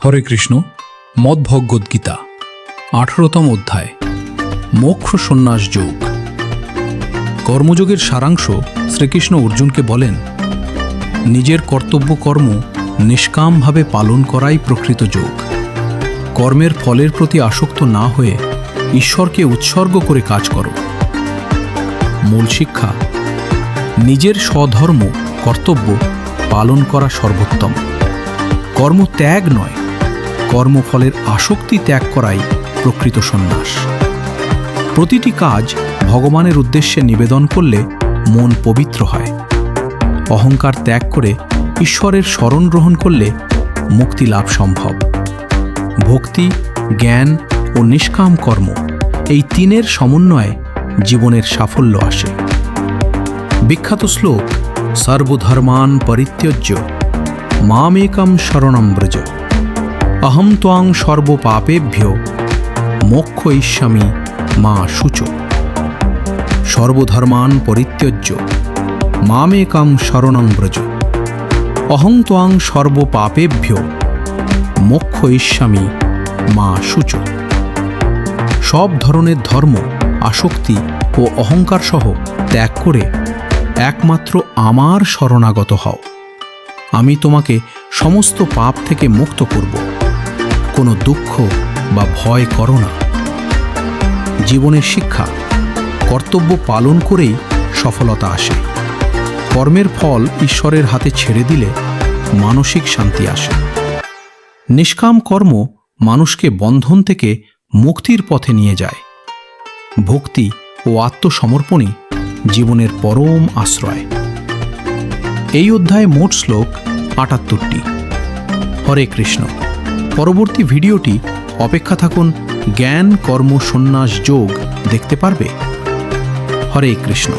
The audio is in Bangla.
হরে কৃষ্ণ। মদ্ভগবদ্গীতা 18তম অধ্যায় মোক্ষ সন্ন্যাস যোগ। কর্মযোগের সারাংশ শ্রীকৃষ্ণ অর্জুনকে বলেন, নিজের কর্তব্য কর্ম নিষ্কামভাবে পালন করাই প্রকৃত যোগ। কর্মের ফলের প্রতি আসক্ত না হয়ে ঈশ্বরকে উৎসর্গ করে কাজ করো। মূল শিক্ষা: নিজের স্বধর্ম কর্তব্য পালন করা সর্বোত্তম। কর্ম ত্যাগ নয়, কর্মফলের আসক্তি ত্যাগ করাই প্রকৃত সন্ন্যাস। প্রতিটি কাজ ভগবানের উদ্দেশ্যে নিবেদন করলে মন পবিত্র হয়। অহংকার ত্যাগ করে ঈশ্বরের শরণ গ্রহণ করলে মুক্তি লাভ সম্ভব। ভক্তি, জ্ঞান ও নিষ্কাম কর্ম, এই তিনের সমন্বয়ে জীবনের সাফল্য আসে। বিখ্যাত শ্লোক সর্বধর্মান পরিত্যজ্য মামেকম শরণম ব্রজ অহম ত্বাং সর্বপাপেভ্যো মোক্ষয়িষ্যামি মা শুচো। সর্বধর্মান পরিত্যজ্য মামেকম শরণং ব্রজ অহং ত্বাং সর্বপাপেভ্যো মোক্ষয়িষ্যামি মা শুচো। সব ধরনের ধর্ম, আসক্তি ও অহংকার সহ ত্যাগ করে একমাত্র আমার শরণাগত হও। আমি তোমাকে সমস্ত পাপ থেকে মুক্ত করব। কোনো দুঃখ বা ভয় করো না। জীবনের শিক্ষা: কর্তব্য পালন করেই সফলতা আসে। কর্মের ফল ঈশ্বরের হাতে ছেড়ে দিলে মানসিক শান্তি আসে। নিষ্কাম কর্ম মানুষকে বন্ধন থেকে মুক্তির পথে নিয়ে যায়। ভক্তি ও আত্মসমর্পণই জীবনের পরম আশ্রয়। এই অধ্যায়ে মোট শ্লোক ৭৮টি। হরে কৃষ্ণ। পরবর্তী ভিডিওটি অপেক্ষা থাকুন জ্ঞান কর্ম সন্ন্যাস যোগ দেখতে পারবে। হরে কৃষ্ণ।